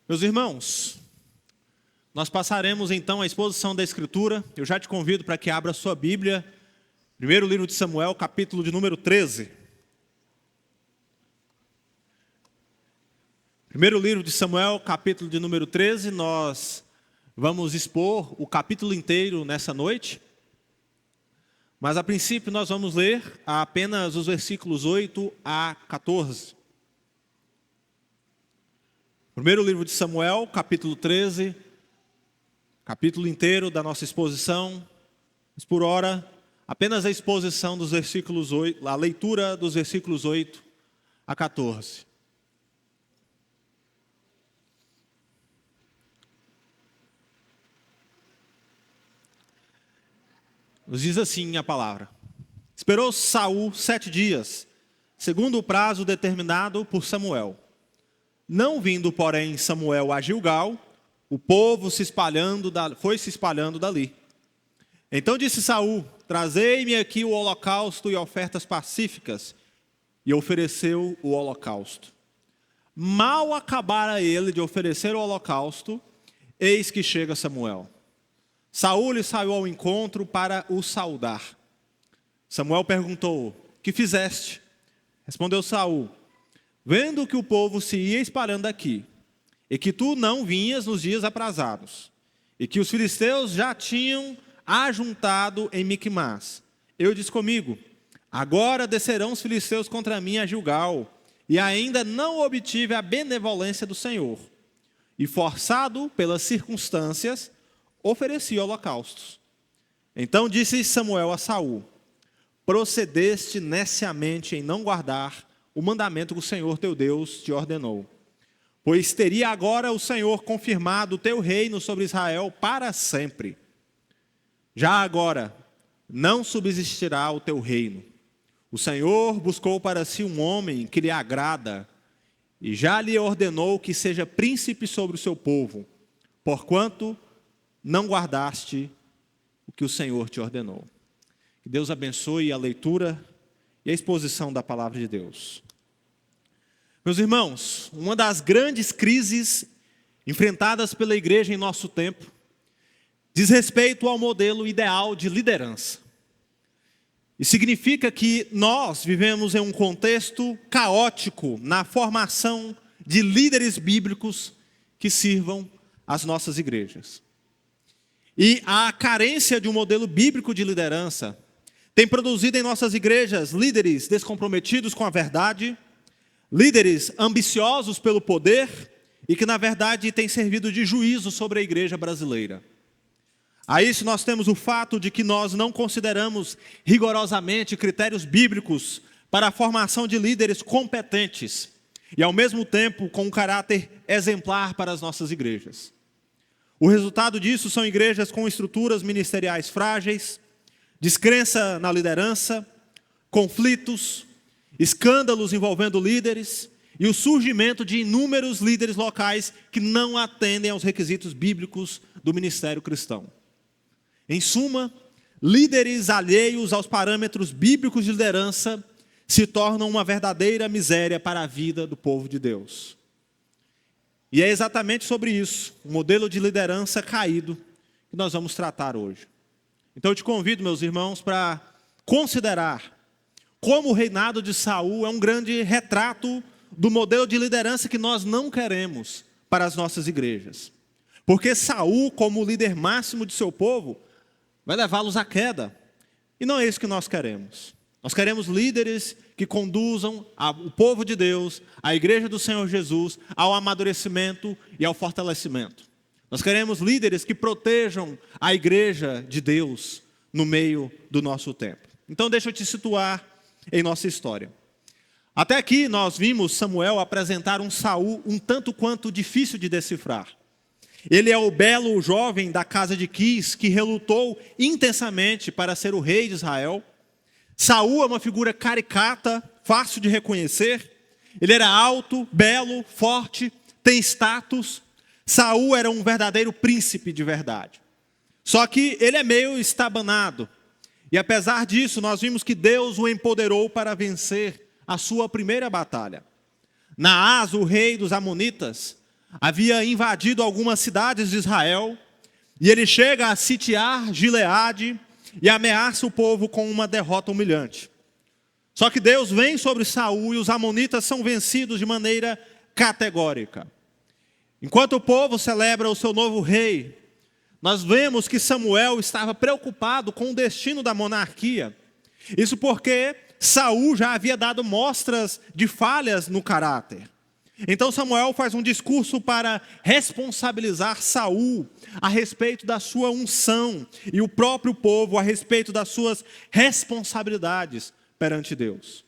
Meus irmãos, nós passaremos então a exposição da Escritura. Eu já te convido para que abra a sua Bíblia, primeiro livro de Samuel, capítulo de número 13. Primeiro livro de Samuel, capítulo de número 13, nós vamos expor o capítulo inteiro nessa noite. Mas a princípio nós vamos ler apenas os versículos 8 a 14. Primeiro livro de Samuel, capítulo 13, capítulo inteiro da nossa exposição, mas por hora, apenas a exposição dos versículos 8, a leitura dos versículos 8 a 14. Nos diz assim a palavra: Esperou Saul 7 dias, segundo o prazo determinado por Samuel. Não vindo, porém, Samuel a Gilgal, o povo foi se espalhando dali. Então disse Saul: Trazei-me aqui o holocausto e ofertas pacíficas. E ofereceu o holocausto. Mal acabara ele de oferecer o holocausto, eis que chega Samuel. Saul lhe saiu ao encontro para o saudar. Samuel perguntou: Que fizeste? Respondeu Saul: Vendo que o povo se ia espalhando daqui, e que tu não vinhas nos dias aprazados, e que os filisteus já tinham ajuntado em Miquimás, eu disse comigo: Agora descerão os filisteus contra mim a Gilgal, e ainda não obtive a benevolência do Senhor. E forçado pelas circunstâncias, ofereci holocaustos. Então disse Samuel a Saul: Procedeste neciamente em não guardar o mandamento que o Senhor teu Deus te ordenou. Pois teria agora o Senhor confirmado o teu reino sobre Israel para sempre. Já agora não subsistirá o teu reino. O Senhor buscou para si um homem que lhe agrada, e já lhe ordenou que seja príncipe sobre o seu povo, porquanto não guardaste o que o Senhor te ordenou. Que Deus abençoe a leitura e a exposição da palavra de Deus. Meus irmãos, uma das grandes crises enfrentadas pela igreja em nosso tempo diz respeito ao modelo ideal de liderança. E significa que nós vivemos em um contexto caótico na formação de líderes bíblicos que sirvam as nossas igrejas. E a carência de um modelo bíblico de liderança tem produzido em nossas igrejas líderes descomprometidos com a verdade, líderes ambiciosos pelo poder e que, na verdade, têm servido de juízo sobre a igreja brasileira. A isso nós temos o fato de que nós não consideramos rigorosamente critérios bíblicos para a formação de líderes competentes e, ao mesmo tempo, com um caráter exemplar para as nossas igrejas. O resultado disso são igrejas com estruturas ministeriais frágeis, descrença na liderança, conflitos, escândalos envolvendo líderes e o surgimento de inúmeros líderes locais que não atendem aos requisitos bíblicos do ministério cristão. Em suma, líderes alheios aos parâmetros bíblicos de liderança se tornam uma verdadeira miséria para a vida do povo de Deus. E é exatamente sobre isso, o modelo de liderança caído, que nós vamos tratar hoje. Então eu te convido, meus irmãos, para considerar como o reinado de Saul é um grande retrato do modelo de liderança que nós não queremos para as nossas igrejas. Porque Saul, como líder máximo de seu povo, vai levá-los à queda. E não é isso que nós queremos. Nós queremos líderes que conduzam o povo de Deus, a igreja do Senhor Jesus, ao amadurecimento e ao fortalecimento. Nós queremos líderes que protejam a igreja de Deus no meio do nosso tempo. Então deixa eu te situar em nossa história. Até aqui nós vimos Samuel apresentar um Saul um tanto quanto difícil de decifrar. Ele é o belo jovem da casa de Quis que relutou intensamente para ser o rei de Israel. Saul é uma figura caricata, fácil de reconhecer. Ele era alto, belo, forte, tem status. Saul era um verdadeiro príncipe de verdade. Só que ele é meio estabanado. E apesar disso, nós vimos que Deus o empoderou para vencer a sua primeira batalha. Naás, o rei dos Amonitas, havia invadido algumas cidades de Israel, e ele chega a sitiar Gileade e ameaça o povo com uma derrota humilhante. Só que Deus vem sobre Saul e os amonitas são vencidos de maneira categórica. Enquanto o povo celebra o seu novo rei, nós vemos que Samuel estava preocupado com o destino da monarquia. Isso porque Saul já havia dado mostras de falhas no caráter. Então Samuel faz um discurso para responsabilizar Saul a respeito da sua unção e o próprio povo a respeito das suas responsabilidades perante Deus.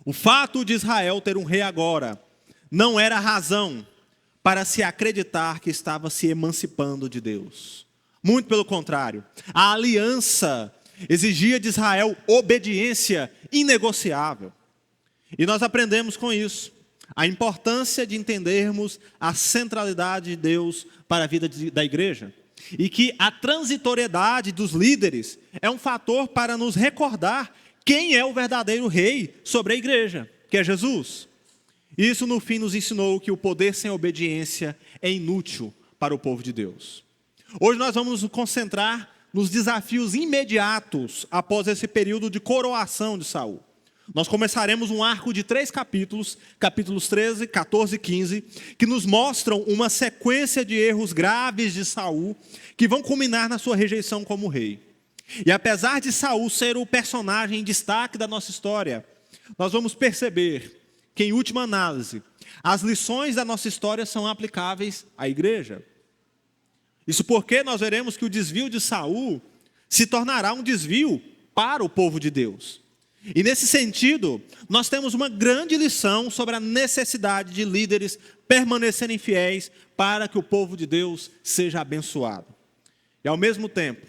O fato de Israel ter um rei agora não era razão para se acreditar que estava se emancipando de Deus. Muito pelo contrário, a aliança exigia de Israel obediência inegociável. E nós aprendemos com isso a importância de entendermos a centralidade de Deus para a vida da igreja. E que a transitoriedade dos líderes é um fator para nos recordar quem é o verdadeiro rei sobre a igreja, que é Jesus. Isso no fim nos ensinou que o poder sem obediência é inútil para o povo de Deus. Hoje nós vamos nos concentrar nos desafios imediatos após esse período de coroação de Saul. Nós começaremos um arco de 3 capítulos, capítulos 13, 14 e 15, que nos mostram uma sequência de erros graves de Saul, que vão culminar na sua rejeição como rei. E apesar de Saul ser o personagem em destaque da nossa história, nós vamos perceber que, em última análise, as lições da nossa história são aplicáveis à igreja. Isso porque nós veremos que o desvio de Saul se tornará um desvio para o povo de Deus. E nesse sentido, nós temos uma grande lição sobre a necessidade de líderes permanecerem fiéis para que o povo de Deus seja abençoado. E ao mesmo tempo,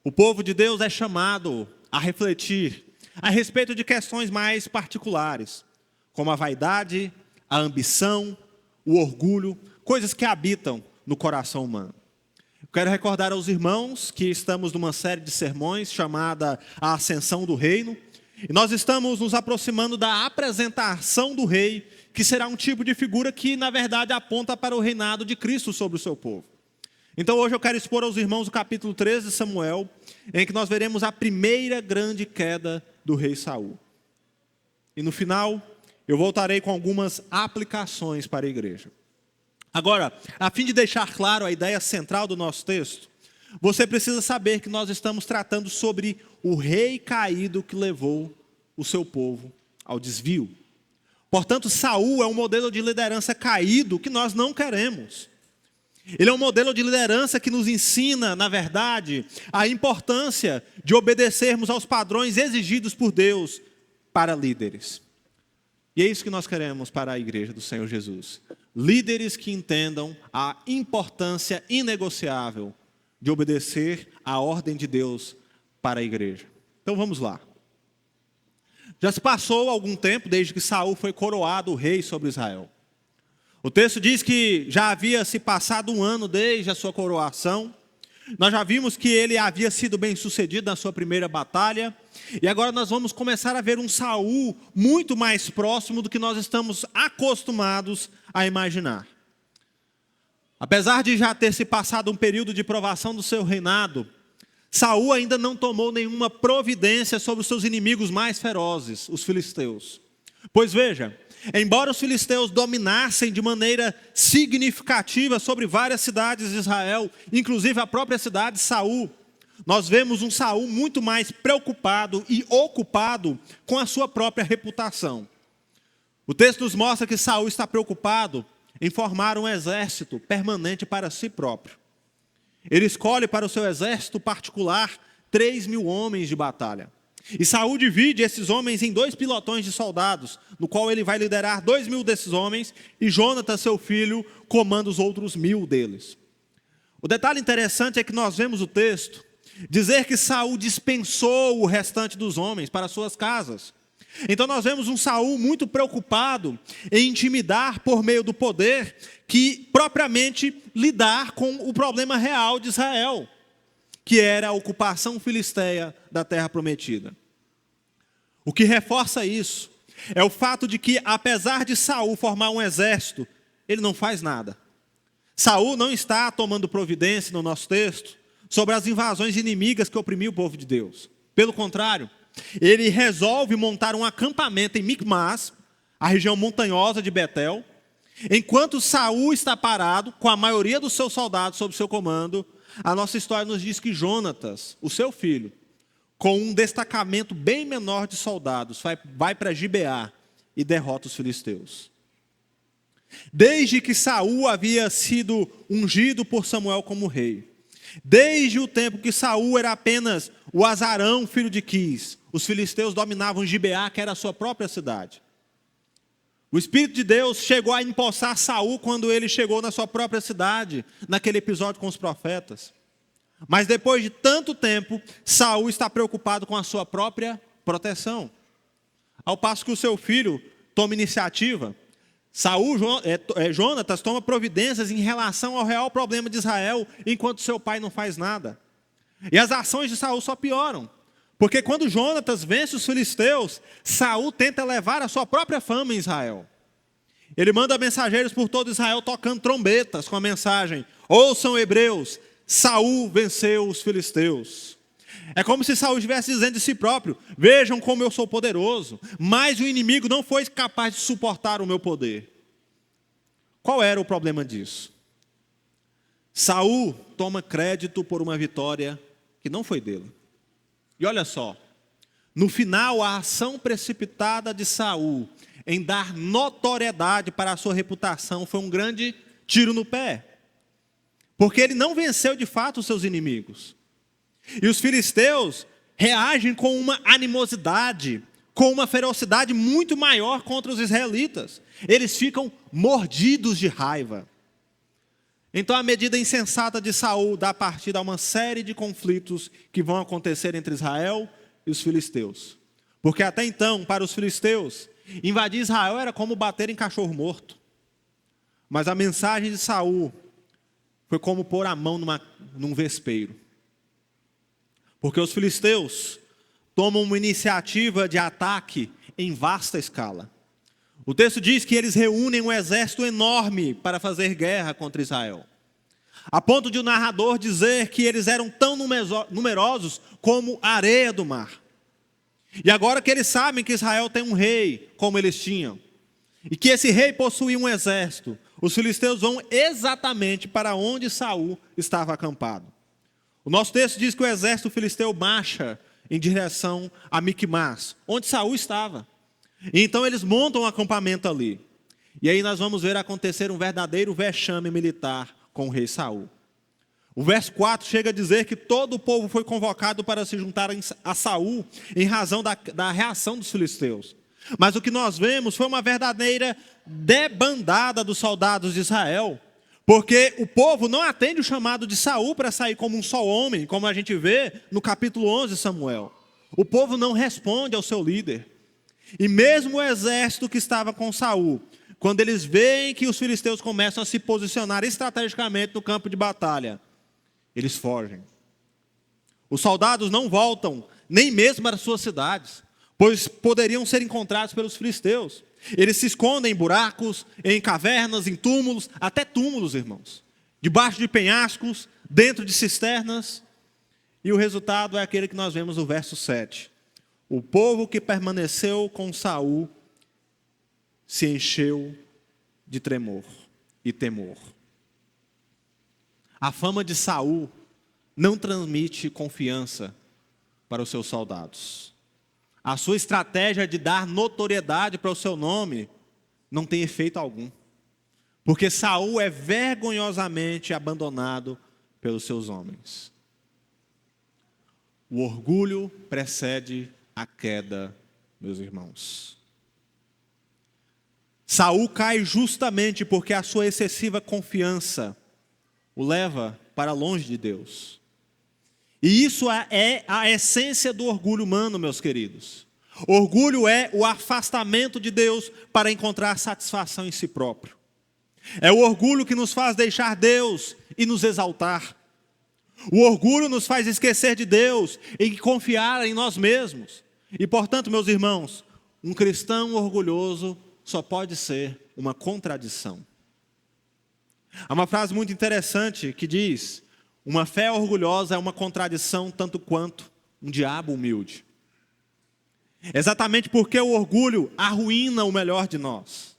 o povo de Deus é chamado a refletir a respeito de questões mais particulares, como a vaidade, a ambição, o orgulho, coisas que habitam no coração humano. Eu quero recordar aos irmãos que estamos numa série de sermões chamada A Ascensão do Reino, e nós estamos nos aproximando da apresentação do rei, que será um tipo de figura que, na verdade, aponta para o reinado de Cristo sobre o seu povo. Então, hoje eu quero expor aos irmãos o capítulo 13 de Samuel, em que nós veremos a primeira grande queda do rei Saul. E no final, eu voltarei com algumas aplicações para a igreja. Agora, a fim de deixar claro a ideia central do nosso texto, você precisa saber que nós estamos tratando sobre o rei caído que levou o seu povo ao desvio. Portanto, Saul é um modelo de liderança caído que nós não queremos. Ele é um modelo de liderança que nos ensina, na verdade, a importância de obedecermos aos padrões exigidos por Deus para líderes. E é isso que nós queremos para a igreja do Senhor Jesus. Líderes que entendam a importância inegociável de obedecer à ordem de Deus para a igreja. Então vamos lá. Já se passou algum tempo desde que Saul foi coroado rei sobre Israel. O texto diz que já havia se passado 1 ano desde a sua coroação. Nós já vimos que ele havia sido bem sucedido na sua primeira batalha. E agora nós vamos começar a ver um Saul muito mais próximo do que nós estamos acostumados a imaginar. Apesar de já ter se passado um período de provação do seu reinado, Saul ainda não tomou nenhuma providência sobre os seus inimigos mais ferozes, os filisteus. Pois veja, embora os filisteus dominassem de maneira significativa sobre várias cidades de Israel, inclusive a própria cidade de Saul, nós vemos um Saul muito mais preocupado e ocupado com a sua própria reputação. O texto nos mostra que Saul está preocupado em formar um exército permanente para si próprio. Ele escolhe para o seu exército particular 3.000 homens de batalha. E Saul divide esses homens em 2 pilotões de soldados, no qual ele vai liderar 2.000 desses homens, e Jonatas, seu filho, comanda os outros 1.000 deles. O detalhe interessante é que nós vemos o texto dizer que Saul dispensou o restante dos homens para suas casas. Então nós vemos um Saul muito preocupado em intimidar por meio do poder, que propriamente lidar com o problema real de Israel, que era a ocupação filisteia da terra prometida. O que reforça isso é o fato de que, apesar de Saul formar um exército ele não faz nada. Saul não está tomando providência no nosso texto sobre as invasões inimigas que oprimiam o povo de Deus. Pelo contrário, ele resolve montar um acampamento em Micmas, a região montanhosa de Betel, enquanto Saul está parado, com a maioria dos seus soldados sob seu comando. A nossa história nos diz que Jonatas, o seu filho, com um destacamento bem menor de soldados, vai para Gibeá e derrota os filisteus. Desde que Saul havia sido ungido por Samuel como rei, desde o tempo que Saul era apenas o azarão, filho de Quis, os filisteus dominavam Gibeá, que era a sua própria cidade. O Espírito de Deus chegou a empossar Saul quando ele chegou na sua própria cidade, naquele episódio com os profetas. Mas depois de tanto tempo, Saul está preocupado com a sua própria proteção. Ao passo que o seu filho toma iniciativa, Jonatas toma providências em relação ao real problema de Israel, enquanto seu pai não faz nada. E as ações de Saul só pioram. Porque quando Jonatas vence os filisteus, Saul tenta levar a sua própria fama em Israel. Ele manda mensageiros por todo Israel tocando trombetas com a mensagem: ouçam, hebreus, Saul venceu os filisteus. É como se Saul estivesse dizendo de si próprio: vejam como eu sou poderoso, mas o inimigo não foi capaz de suportar o meu poder. Qual era o problema disso? Saul toma crédito por uma vitória que não foi dele. E olha só, no final, a ação precipitada de Saul em dar notoriedade para a sua reputação foi um grande tiro no pé. Porque ele não venceu de fato os seus inimigos. E os filisteus reagem com uma animosidade, com uma ferocidade muito maior contra os israelitas. Eles ficam mordidos de raiva. Então a medida insensata de Saul dá partida a uma série de conflitos que vão acontecer entre Israel e os filisteus. Porque até então, para os filisteus, invadir Israel era como bater em cachorro morto. Mas a mensagem de Saul foi como pôr a mão num vespeiro. Porque os filisteus tomam uma iniciativa de ataque em vasta escala. O texto diz que eles reúnem um exército enorme para fazer guerra contra Israel. A ponto de o narrador dizer que eles eram tão numerosos como a areia do mar. E agora que eles sabem que Israel tem um rei, como eles tinham, e que esse rei possuía um exército, os filisteus vão exatamente para onde Saul estava acampado. O nosso texto diz que o exército filisteu marcha em direção a Micmas, onde Saul estava. E então eles montam um acampamento ali. E aí nós vamos ver acontecer um verdadeiro vexame militar com o rei Saul. O verso 4 chega a dizer que todo o povo foi convocado para se juntar a Saul em razão da reação dos filisteus. Mas o que nós vemos foi uma verdadeira debandada dos soldados de Israel. Porque o povo não atende o chamado de Saul para sair como um só homem, como a gente vê no capítulo 11 de Samuel. O povo não responde ao seu líder. E mesmo o exército que estava com Saul, quando eles veem que os filisteus começam a se posicionar estrategicamente no campo de batalha, eles fogem. Os soldados não voltam nem mesmo para suas cidades, pois poderiam ser encontrados pelos filisteus. Eles se escondem em buracos, em cavernas, em túmulos, até túmulos, irmãos. Debaixo de penhascos, dentro de cisternas. E o resultado é aquele que nós vemos no verso 7. O povo que permaneceu com Saul se encheu de tremor e temor. A fama de Saul não transmite confiança para os seus soldados. A sua estratégia de dar notoriedade para o seu nome não tem efeito algum. Porque Saul é vergonhosamente abandonado pelos seus homens. O orgulho precede a queda, meus irmãos. Saul cai justamente porque a sua excessiva confiança o leva para longe de Deus. E isso é a essência do orgulho humano, meus queridos. Orgulho é o afastamento de Deus para encontrar satisfação em si próprio. É o orgulho que nos faz deixar Deus e nos exaltar. O orgulho nos faz esquecer de Deus e confiar em nós mesmos. E, portanto, meus irmãos, um cristão orgulhoso só pode ser uma contradição. Há uma frase muito interessante que diz: uma fé orgulhosa é uma contradição tanto quanto um diabo humilde. Exatamente porque o orgulho arruína o melhor de nós.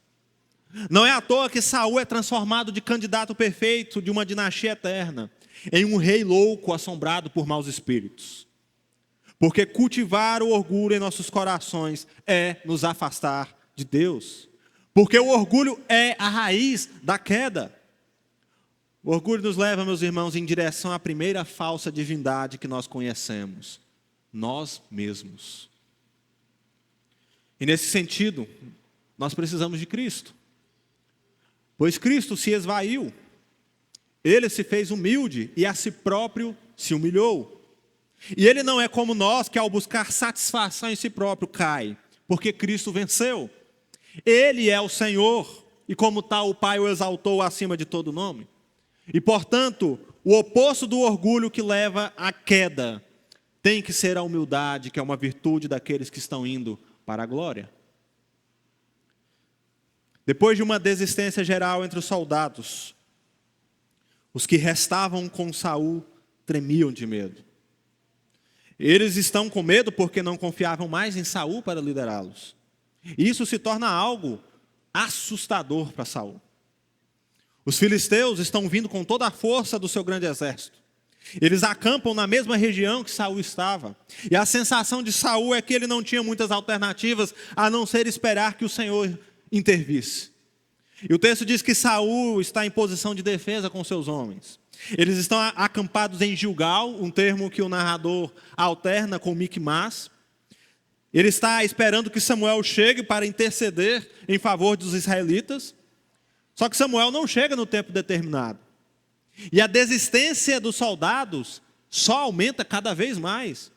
Não é à toa que Saul é transformado de candidato perfeito de uma dinastia eterna em um rei louco assombrado por maus espíritos. Porque cultivar o orgulho em nossos corações é nos afastar de Deus. Porque o orgulho é a raiz da queda. O orgulho nos leva, meus irmãos, em direção à primeira falsa divindade que nós conhecemos: nós mesmos. E nesse sentido, nós precisamos de Cristo. Pois Cristo se esvaiu. Ele se fez humilde e a si próprio se humilhou. E ele não é como nós, que ao buscar satisfação em si próprio cai, porque Cristo venceu. Ele é o Senhor, e como tal o Pai o exaltou acima de todo nome. E portanto, o oposto do orgulho que leva à queda tem que ser a humildade, que é uma virtude daqueles que estão indo para a glória. Depois de uma desistência geral entre os soldados, os que restavam com Saul tremiam de medo. Eles estão com medo porque não confiavam mais em Saul para liderá-los. E isso se torna algo assustador para Saul. Os filisteus estão vindo com toda a força do seu grande exército. Eles acampam na mesma região que Saul estava. E a sensação de Saul é que ele não tinha muitas alternativas a não ser esperar que o Senhor intervisse. E o texto diz que Saul está em posição de defesa com seus homens. Eles estão acampados em Gilgal, um termo que o narrador alterna com Micmas. Ele está esperando que Samuel chegue para interceder em favor dos israelitas. Só que Samuel não chega no tempo determinado. E a desistência dos soldados só aumenta cada vez mais.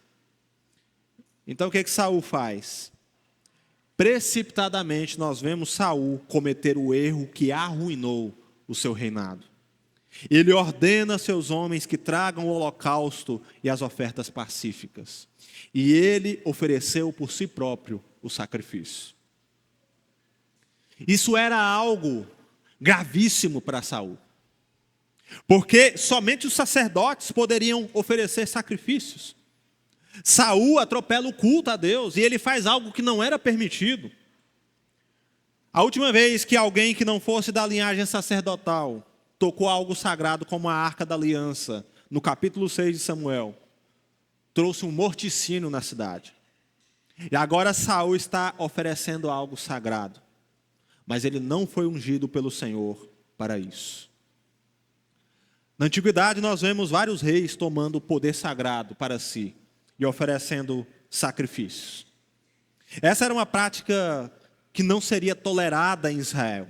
Então o que Saul faz? Precipitadamente nós vemos Saul cometer o erro que arruinou o seu reinado. Ele ordena a seus homens que tragam o holocausto e as ofertas pacíficas. E ele ofereceu por si próprio o sacrifício. Isso era algo gravíssimo para Saul. Porque somente os sacerdotes poderiam oferecer sacrifícios. Saul atropela o culto a Deus e ele faz algo que não era permitido. A última vez que alguém que não fosse da linhagem sacerdotal tocou algo sagrado como a Arca da Aliança, no capítulo 6 de Samuel, trouxe um morticínio na cidade. E agora Saul está oferecendo algo sagrado. Mas ele não foi ungido pelo Senhor para isso. Na antiguidade nós vemos vários reis tomando o poder sagrado para si e oferecendo sacrifícios. Essa era uma prática que não seria tolerada em Israel,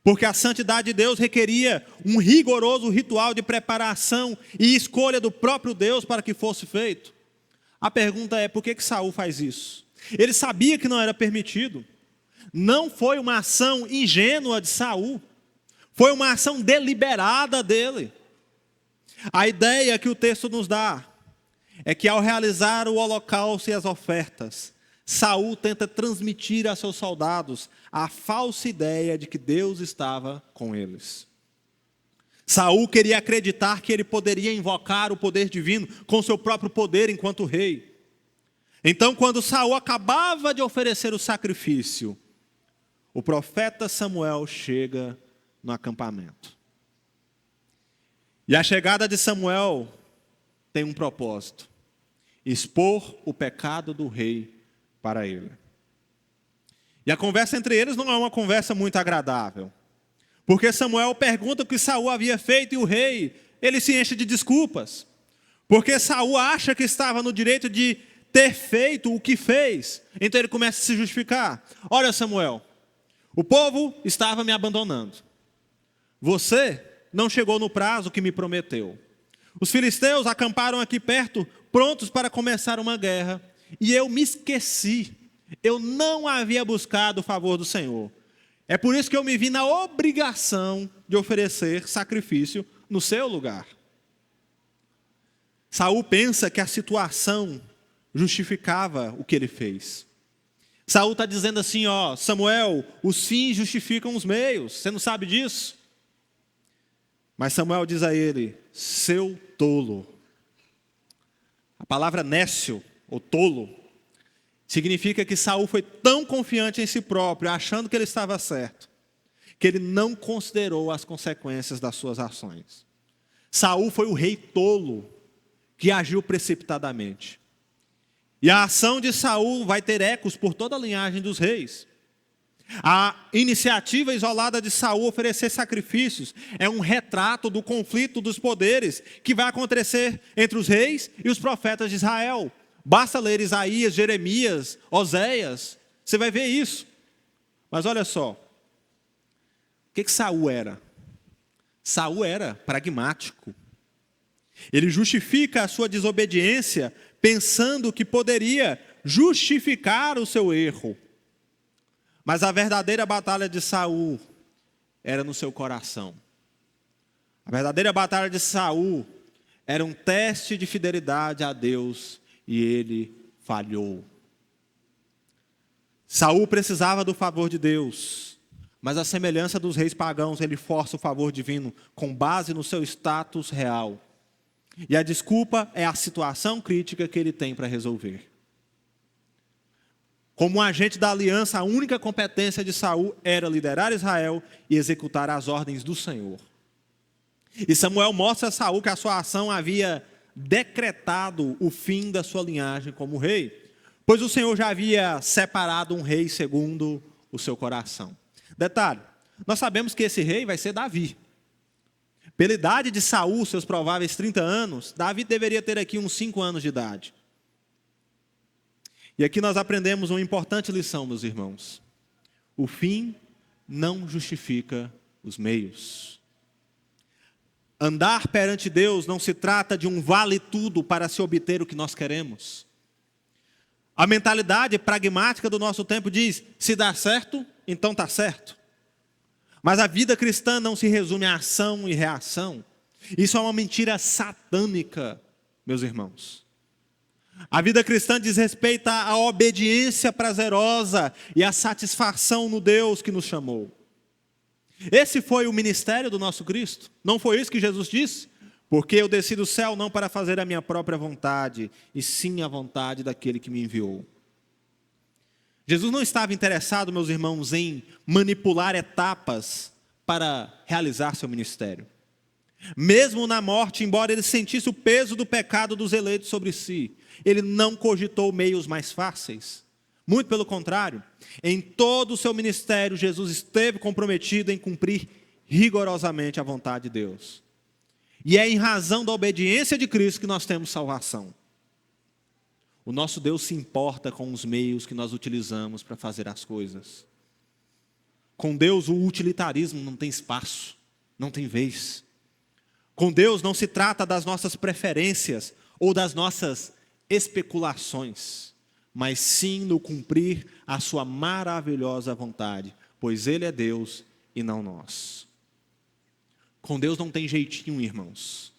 porque a santidade de Deus requeria um rigoroso ritual de preparação e escolha do próprio Deus para que fosse feito. A pergunta é: por que Saul faz isso? Ele sabia que não era permitido. Não foi uma ação ingênua de Saul, foi uma ação deliberada dele. A ideia que o texto nos dá é que ao realizar o holocausto e as ofertas, Saul tenta transmitir a seus soldados a falsa ideia de que Deus estava com eles. Saul queria acreditar que ele poderia invocar o poder divino com seu próprio poder enquanto rei. Então, quando Saul acabava de oferecer o sacrifício, o profeta Samuel chega no acampamento. E a chegada de Samuel tem um propósito: expor o pecado do rei para ele. E a conversa entre eles não é uma conversa muito agradável, porque Samuel pergunta o que Saul havia feito e o rei, ele se enche de desculpas, porque Saul acha que estava no direito de ter feito o que fez. Então ele começa a se justificar. Olha, Samuel, o povo estava me abandonando. Você não chegou no prazo que me prometeu. Os filisteus acamparam aqui perto, prontos para começar uma guerra, e eu me esqueci. Eu não havia buscado o favor do Senhor. É por isso que eu me vi na obrigação de oferecer sacrifício no seu lugar. Saul pensa que a situação justificava o que ele fez. Saul está dizendo assim: ó, Samuel, os fins justificam os meios. Você não sabe disso? Mas Samuel diz a ele: seu tolo. A palavra nécio, ou tolo, significa que Saul foi tão confiante em si próprio, achando que ele estava certo, que ele não considerou as consequências das suas ações. Saul foi o rei tolo, que agiu precipitadamente. E a ação de Saul vai ter ecos por toda a linhagem dos reis. A iniciativa isolada de Saul oferecer sacrifícios é um retrato do conflito dos poderes que vai acontecer entre os reis e os profetas de Israel. Basta ler Isaías, Jeremias, Oséias, você vai ver isso. Mas olha só, o que Saul era? Saul era pragmático. Ele justifica a sua desobediência pensando que poderia justificar o seu erro. Mas a verdadeira batalha de Saul era no seu coração. A verdadeira batalha de Saul era um teste de fidelidade a Deus e ele falhou. Saul precisava do favor de Deus, mas a semelhança dos reis pagãos, ele força o favor divino com base no seu status real. E a desculpa é a situação crítica que ele tem para resolver. Como agente da aliança, a única competência de Saul era liderar Israel e executar as ordens do Senhor. E Samuel mostra a Saul que a sua ação havia decretado o fim da sua linhagem como rei, pois o Senhor já havia separado um rei segundo o seu coração. Detalhe, nós sabemos que esse rei vai ser Davi. Pela idade de Saul, seus prováveis 30 anos, Davi deveria ter aqui uns 5 anos de idade. E aqui nós aprendemos uma importante lição, meus irmãos. O fim não justifica os meios. Andar perante Deus não se trata de um vale tudo para se obter o que nós queremos. A mentalidade pragmática do nosso tempo diz: se dá certo, então está certo. Mas a vida cristã não se resume a ação e reação. Isso é uma mentira satânica, meus irmãos. A vida cristã diz respeito à obediência prazerosa e à satisfação no Deus que nos chamou. Esse foi o ministério do nosso Cristo. Não foi isso que Jesus disse? Porque eu desci do céu não para fazer a minha própria vontade, e sim a vontade daquele que me enviou. Jesus não estava interessado, meus irmãos, em manipular etapas para realizar seu ministério. Mesmo na morte, embora ele sentisse o peso do pecado dos eleitos sobre si, ele não cogitou meios mais fáceis. Muito pelo contrário, em todo o seu ministério, Jesus esteve comprometido em cumprir rigorosamente a vontade de Deus. E é em razão da obediência de Cristo que nós temos salvação. O nosso Deus se importa com os meios que nós utilizamos para fazer as coisas. Com Deus, o utilitarismo não tem espaço, não tem vez. Com Deus não se trata das nossas preferências ou das nossas especulações, mas sim no cumprir a sua maravilhosa vontade, pois Ele é Deus e não nós. Com Deus não tem jeitinho, irmãos.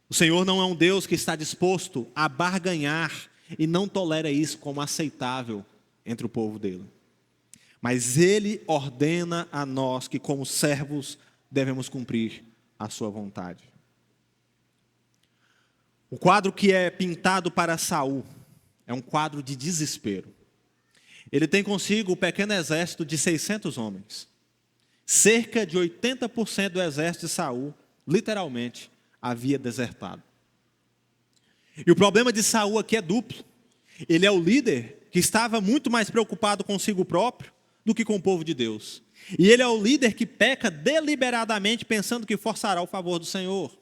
O Senhor não é um Deus que está disposto a barganhar e não tolera isso como aceitável entre o povo dele. Mas Ele ordena a nós que, como servos, devemos cumprir a sua vontade. O quadro que é pintado para Saul é um quadro de desespero. Ele tem consigo o pequeno exército de 600 homens. Cerca de 80% do exército de Saul, literalmente, havia desertado. E o problema de Saul aqui é duplo. Ele é o líder que estava muito mais preocupado consigo próprio do que com o povo de Deus. E ele é o líder que peca deliberadamente pensando que forçará o favor do Senhor.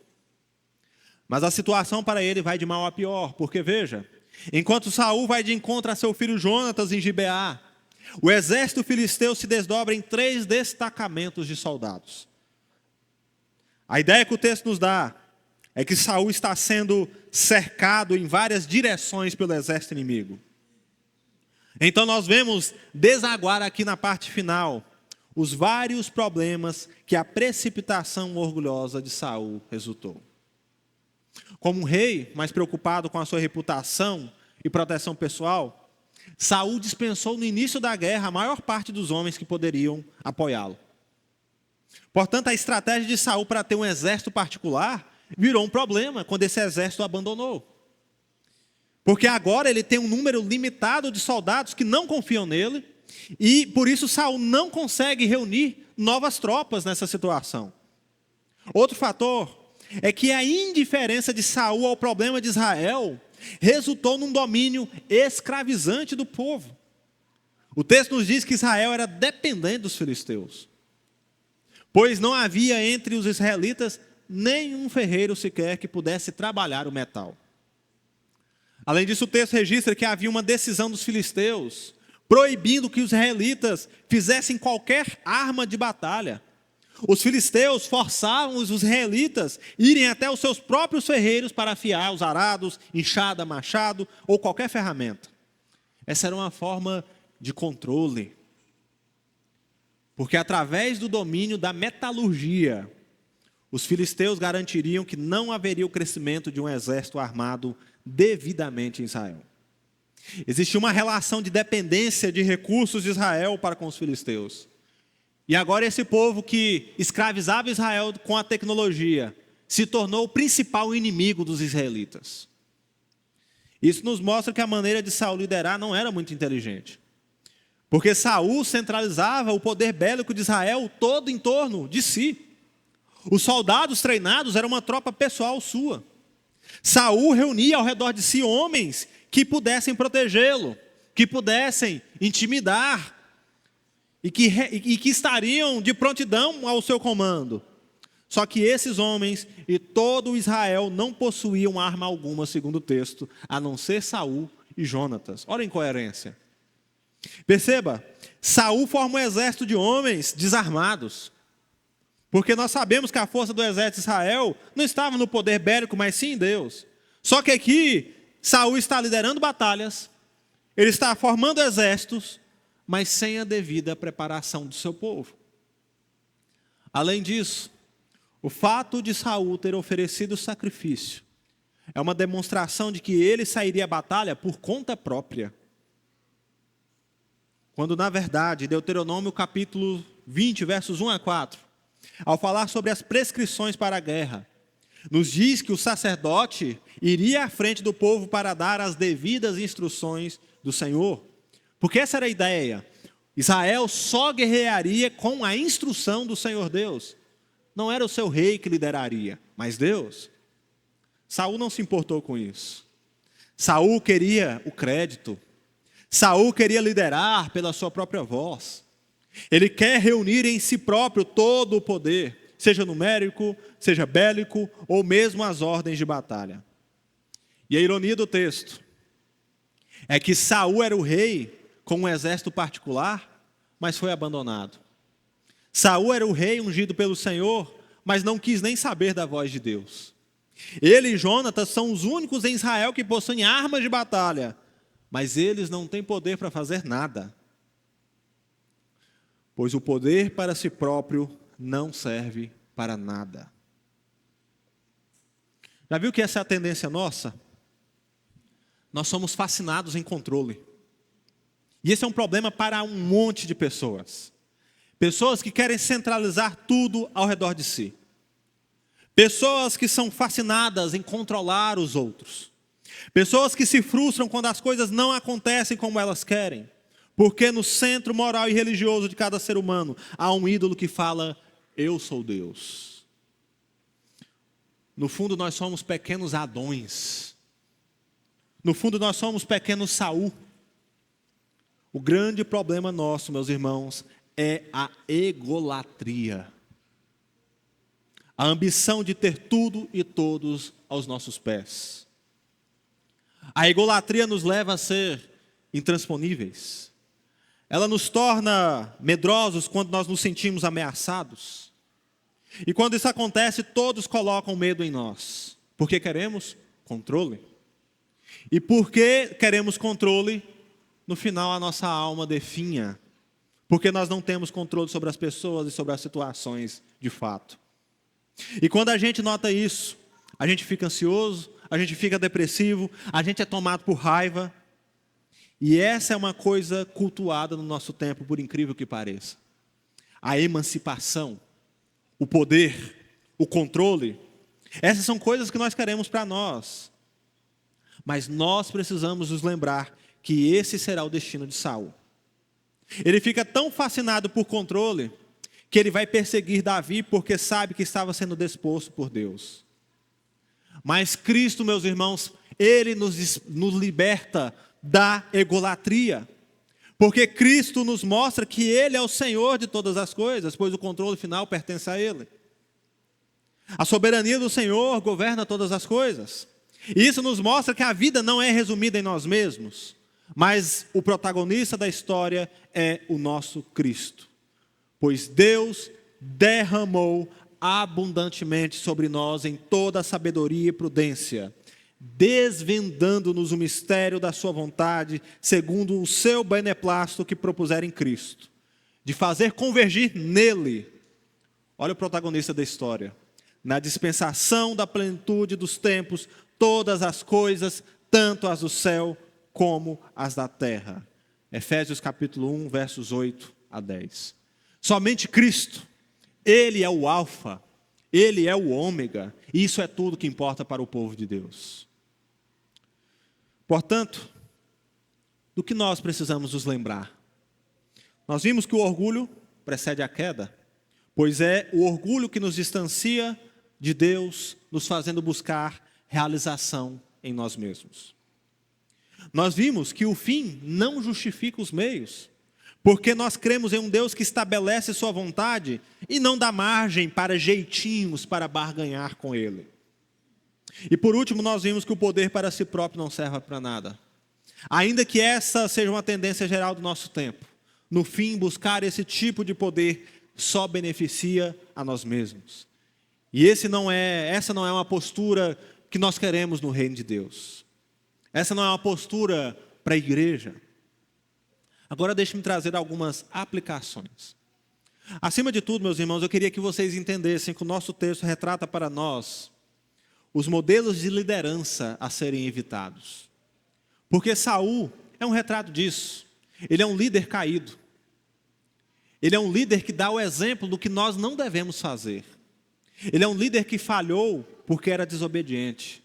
Mas a situação para ele vai de mal a pior, porque veja, enquanto Saul vai de encontro a seu filho Jonatas em Gibeá, o exército filisteu se desdobra em 3 destacamentos de soldados. A ideia que o texto nos dá é que Saul está sendo cercado em várias direções pelo exército inimigo. Então nós vemos desaguar aqui na parte final os vários problemas que a precipitação orgulhosa de Saul resultou. Como um rei mais preocupado com a sua reputação e proteção pessoal, Saul dispensou no início da guerra a maior parte dos homens que poderiam apoiá-lo. Portanto, a estratégia de Saul para ter um exército particular virou um problema quando esse exército o abandonou. Porque agora ele tem um número limitado de soldados que não confiam nele, e por isso Saul não consegue reunir novas tropas nessa situação. Outro fator é que a indiferença de Saul ao problema de Israel resultou num domínio escravizante do povo. O texto nos diz que Israel era dependente dos filisteus, pois não havia entre os israelitas nenhum ferreiro sequer que pudesse trabalhar o metal. Além disso, o texto registra que havia uma decisão dos filisteus proibindo que os israelitas fizessem qualquer arma de batalha. Os filisteus forçavam os israelitas a irem até os seus próprios ferreiros para afiar os arados, enxada, machado ou qualquer ferramenta. Essa era uma forma de controle. Porque através do domínio da metalurgia, os filisteus garantiriam que não haveria o crescimento de um exército armado devidamente em Israel. Existia uma relação de dependência de recursos de Israel para com os filisteus. E agora esse povo que escravizava Israel com a tecnologia se tornou o principal inimigo dos israelitas. Isso nos mostra que a maneira de Saul liderar não era muito inteligente. Porque Saul centralizava o poder bélico de Israel todo em torno de si. Os soldados treinados eram uma tropa pessoal sua. Saul reunia ao redor de si homens que pudessem protegê-lo, que pudessem intimidar e que estariam de prontidão ao seu comando. Só que esses homens e todo Israel não possuíam arma alguma, segundo o texto, a não ser Saul e Jonatas. Olha a incoerência. Perceba, Saul forma um exército de homens desarmados. Porque nós sabemos que a força do exército de Israel não estava no poder bélico, mas sim em Deus. Só que aqui, Saul está liderando batalhas, ele está formando exércitos, mas sem a devida preparação do seu povo. Além disso, o fato de Saul ter oferecido sacrifício é uma demonstração de que ele sairia à batalha por conta própria. Quando, na verdade, Deuteronômio capítulo 20, versos 1 a 4, ao falar sobre as prescrições para a guerra, nos diz que o sacerdote iria à frente do povo para dar as devidas instruções do Senhor. Porque essa era a ideia. Israel só guerrearia com a instrução do Senhor Deus. Não era o seu rei que lideraria, mas Deus. Saul não se importou com isso. Saul queria o crédito. Saul queria liderar pela sua própria voz. Ele quer reunir em si próprio todo o poder, seja numérico, seja bélico, ou mesmo as ordens de batalha. E a ironia do texto é que Saul era o rei com um exército particular, mas foi abandonado. Saul era o rei ungido pelo Senhor, mas não quis nem saber da voz de Deus. Ele e Jonatas são os únicos em Israel que possuem armas de batalha, mas eles não têm poder para fazer nada. Pois o poder para si próprio não serve para nada. Já viu que essa é a tendência nossa? Nós somos fascinados em controle. E esse é um problema para um monte de pessoas. Pessoas que querem centralizar tudo ao redor de si. Pessoas que são fascinadas em controlar os outros. Pessoas que se frustram quando as coisas não acontecem como elas querem. Porque no centro moral e religioso de cada ser humano há um ídolo que fala, eu sou Deus. No fundo nós somos pequenos Adões. No fundo nós somos pequenos Saul. O grande problema nosso, meus irmãos, é a egolatria. A ambição de ter tudo e todos aos nossos pés. A egolatria nos leva a ser intransponíveis. Ela nos torna medrosos quando nós nos sentimos ameaçados. E quando isso acontece, todos colocam medo em nós. Porque queremos controle. E porque queremos controle, no final a nossa alma definha. Porque nós não temos controle sobre as pessoas e sobre as situações de fato. E quando a gente nota isso, a gente fica ansioso, a gente fica depressivo, a gente é tomado por raiva. E essa é uma coisa cultuada no nosso tempo, por incrível que pareça. A emancipação o poder, o controle. Essas são coisas que nós queremos para nós. Mas nós precisamos nos lembrar que esse será o destino de Saul. Ele fica tão fascinado por controle que ele vai perseguir Davi porque sabe que estava sendo disposto por Deus. Mas Cristo, meus irmãos, Ele nos liberta da egolatria. Porque Cristo nos mostra que Ele é o Senhor de todas as coisas, pois o controle final pertence a Ele. A soberania do Senhor governa todas as coisas. E isso nos mostra que a vida não é resumida em nós mesmos, mas o protagonista da história é o nosso Cristo. Pois Deus derramou abundantemente sobre nós em toda a sabedoria e prudência, desvendando-nos o mistério da sua vontade, segundo o seu beneplácito que propuser em Cristo, de fazer convergir nele, olha o protagonista da história, na dispensação da plenitude dos tempos, todas as coisas, tanto as do céu como as da terra. Efésios capítulo 1, versos 8 a 10. Somente Cristo, Ele é o alfa, Ele é o ômega, e isso é tudo que importa para o povo de Deus. Portanto, do que nós precisamos nos lembrar? Nós vimos que o orgulho precede a queda, pois é o orgulho que nos distancia de Deus, nos fazendo buscar realização em nós mesmos. Nós vimos que o fim não justifica os meios, porque nós cremos em um Deus que estabelece sua vontade e não dá margem para jeitinhos para barganhar com Ele. E por último, nós vimos que o poder para si próprio não serve para nada. Ainda que essa seja uma tendência geral do nosso tempo, no fim, buscar esse tipo de poder só beneficia a nós mesmos. E essa não é uma postura que nós queremos no reino de Deus. Essa não é uma postura para a igreja. Agora deixe-me trazer algumas aplicações. Acima de tudo, meus irmãos, eu queria que vocês entendessem que o nosso texto retrata para nós os modelos de liderança a serem evitados. Porque Saul é um retrato disso. Ele é um líder caído. Ele é um líder que dá o exemplo do que nós não devemos fazer. Ele é um líder que falhou porque era desobediente.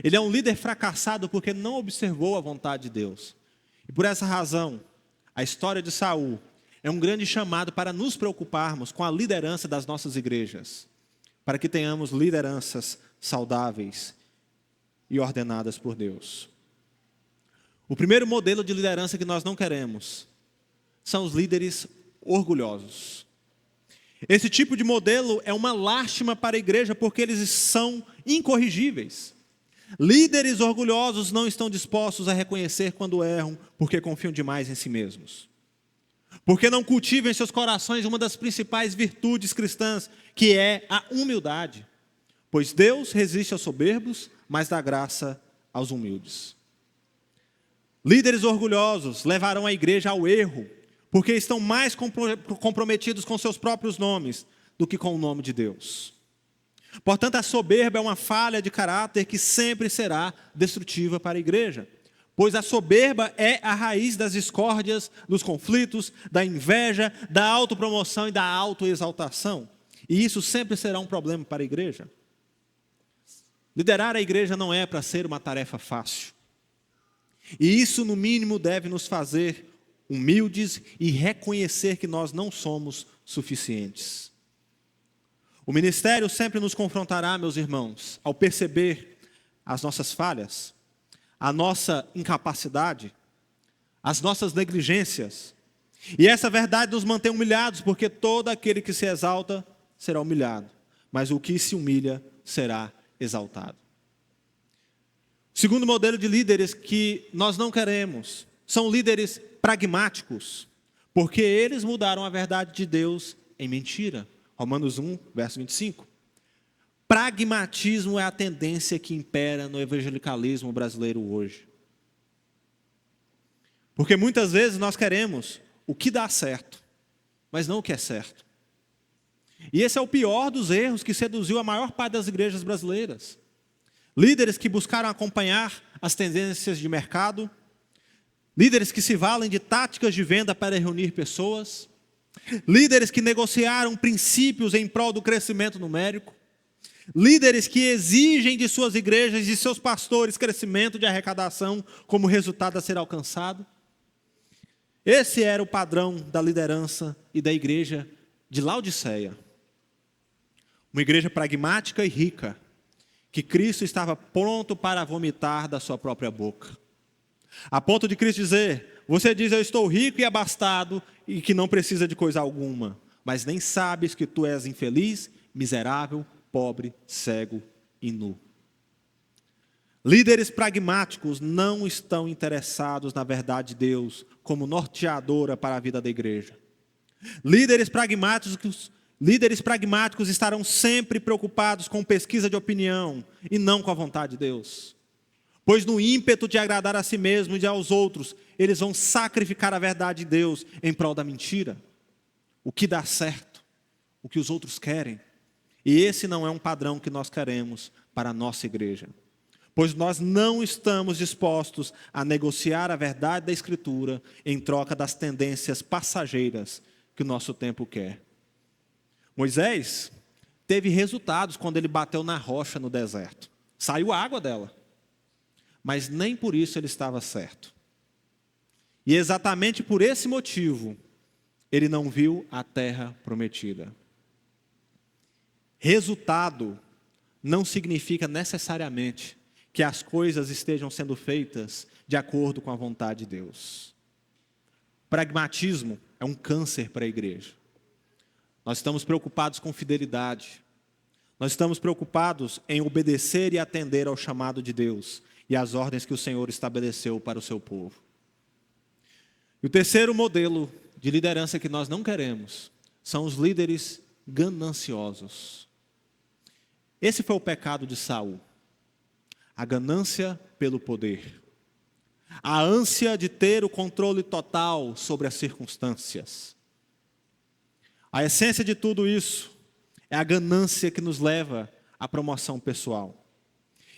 Ele é um líder fracassado porque não observou a vontade de Deus. E por essa razão, a história de Saul é um grande chamado para nos preocuparmos com a liderança das nossas igrejas, para que tenhamos lideranças saudáveis e ordenadas por Deus. O primeiro modelo de liderança que nós não queremos são os líderes orgulhosos. Esse tipo de modelo é uma lástima para a igreja porque eles são incorrigíveis. Líderes orgulhosos não estão dispostos a reconhecer quando erram porque confiam demais em si mesmos. Porque não cultivam em seus corações uma das principais virtudes cristãs, que é a humildade. Pois Deus resiste aos soberbos, mas dá graça aos humildes. Líderes orgulhosos levarão a igreja ao erro, porque estão mais comprometidos com seus próprios nomes do que com o nome de Deus. Portanto, a soberba é uma falha de caráter que sempre será destrutiva para a igreja. Pois a soberba é a raiz das discórdias, dos conflitos, da inveja, da autopromoção e da autoexaltação. E isso sempre será um problema para a igreja. Liderar a igreja não é para ser uma tarefa fácil. E isso, no mínimo, deve nos fazer humildes e reconhecer que nós não somos suficientes. O ministério sempre nos confrontará, meus irmãos, ao perceber as nossas falhas, a nossa incapacidade, as nossas negligências. E essa verdade nos mantém humilhados, porque todo aquele que se exalta será humilhado, mas o que se humilha será exaltado. O segundo modelo de líderes que nós não queremos são líderes pragmáticos, porque eles mudaram a verdade de Deus em mentira. Romanos 1, verso 25. Pragmatismo é a tendência que impera no evangelicalismo brasileiro hoje. Porque muitas vezes nós queremos o que dá certo, mas não o que é certo. E esse é o pior dos erros que seduziu a maior parte das igrejas brasileiras. Líderes que buscaram acompanhar as tendências de mercado, líderes que se valem de táticas de venda para reunir pessoas, líderes que negociaram princípios em prol do crescimento numérico, líderes que exigem de suas igrejas e de seus pastores crescimento de arrecadação como resultado a ser alcançado. Esse era o padrão da liderança e da igreja de Laodiceia. Uma igreja pragmática e rica, que Cristo estava pronto para vomitar da sua própria boca. A ponto de Cristo dizer: você diz eu estou rico e abastado e que não precisa de coisa alguma, mas nem sabes que tu és infeliz, miserável, pobre, cego e nu. Líderes pragmáticos não estão interessados na verdade de Deus como norteadora para a vida da igreja. Líderes pragmáticos estarão sempre preocupados com pesquisa de opinião e não com a vontade de Deus. Pois no ímpeto de agradar a si mesmo e aos outros, eles vão sacrificar a verdade de Deus em prol da mentira. O que dá certo, o que os outros querem. E esse não é um padrão que nós queremos para a nossa igreja. Pois nós não estamos dispostos a negociar a verdade da Escritura em troca das tendências passageiras que o nosso tempo quer. Moisés teve resultados quando ele bateu na rocha no deserto. Saiu água dela. Mas nem por isso ele estava certo. E exatamente por esse motivo, ele não viu a terra prometida. Resultado não significa necessariamente que as coisas estejam sendo feitas de acordo com a vontade de Deus. Pragmatismo é um câncer para a igreja. Nós estamos preocupados com fidelidade. Nós estamos preocupados em obedecer e atender ao chamado de Deus e às ordens que o Senhor estabeleceu para o seu povo. E o terceiro modelo de liderança que nós não queremos são os líderes gananciosos. Esse foi o pecado de Saul. A ganância pelo poder. A ânsia de ter o controle total sobre as circunstâncias. A essência de tudo isso é a ganância que nos leva à promoção pessoal.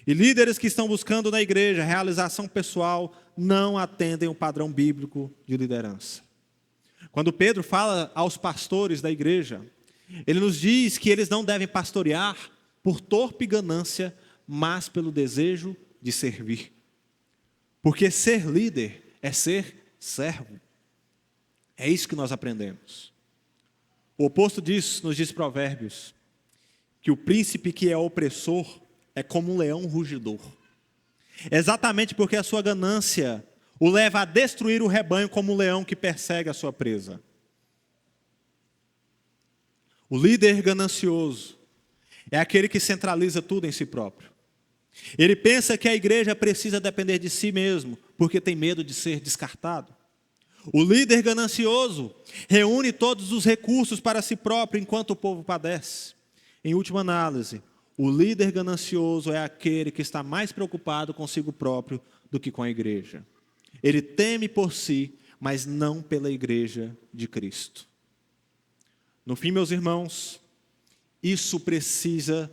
E líderes que estão buscando na igreja realização pessoal não atendem o padrão bíblico de liderança. Quando Pedro fala aos pastores da igreja, ele nos diz que eles não devem pastorear por torpe ganância, mas pelo desejo de servir. Porque ser líder é ser servo. É isso que nós aprendemos. O oposto disso nos diz Provérbios, que o príncipe que é opressor é como um leão rugidor. Exatamente porque a sua ganância o leva a destruir o rebanho como um leão que persegue a sua presa. O líder ganancioso é aquele que centraliza tudo em si próprio. Ele pensa que a igreja precisa depender de si mesmo, porque tem medo de ser descartado. O líder ganancioso reúne todos os recursos para si próprio enquanto o povo padece. Em última análise, o líder ganancioso é aquele que está mais preocupado consigo próprio do que com a igreja. Ele teme por si, mas não pela igreja de Cristo. No fim, meus irmãos, isso precisa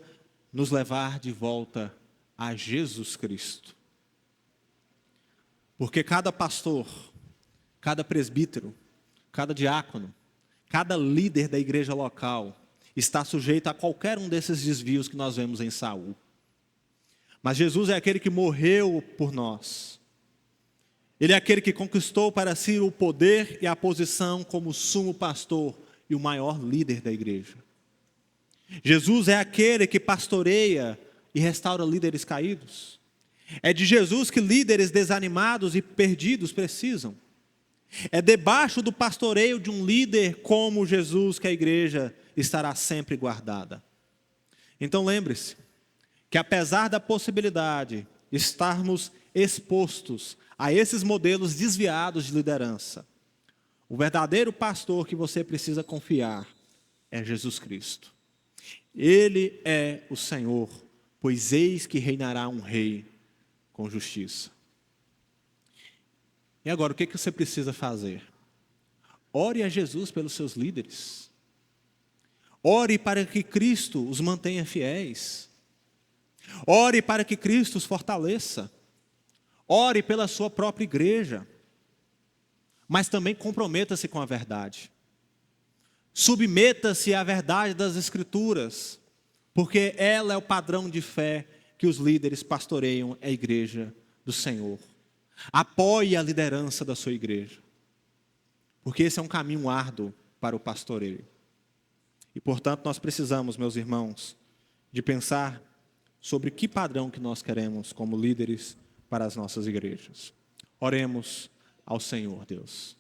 nos levar de volta a Jesus Cristo. Porque cada pastor, cada presbítero, cada diácono, cada líder da igreja local está sujeito a qualquer um desses desvios que nós vemos em Saul. Mas Jesus é aquele que morreu por nós. Ele é aquele que conquistou para si o poder e a posição como sumo pastor e o maior líder da igreja. Jesus é aquele que pastoreia e restaura líderes caídos. É de Jesus que líderes desanimados e perdidos precisam. É debaixo do pastoreio de um líder como Jesus que a igreja estará sempre guardada. Então lembre-se que apesar da possibilidade de estarmos expostos a esses modelos desviados de liderança, o verdadeiro pastor que você precisa confiar é Jesus Cristo. Ele é o Senhor, pois eis que reinará um rei com justiça. E agora, o que você precisa fazer? Ore a Jesus pelos seus líderes. Ore para que Cristo os mantenha fiéis. Ore para que Cristo os fortaleça. Ore pela sua própria igreja. Mas também comprometa-se com a verdade. Submeta-se à verdade das Escrituras, porque ela é o padrão de fé que os líderes pastoreiam a igreja do Senhor. Apoie a liderança da sua igreja, porque esse é um caminho árduo para o pastoreio. E, portanto, nós precisamos, meus irmãos, de pensar sobre que padrão que nós queremos como líderes para as nossas igrejas. Oremos ao Senhor, Deus.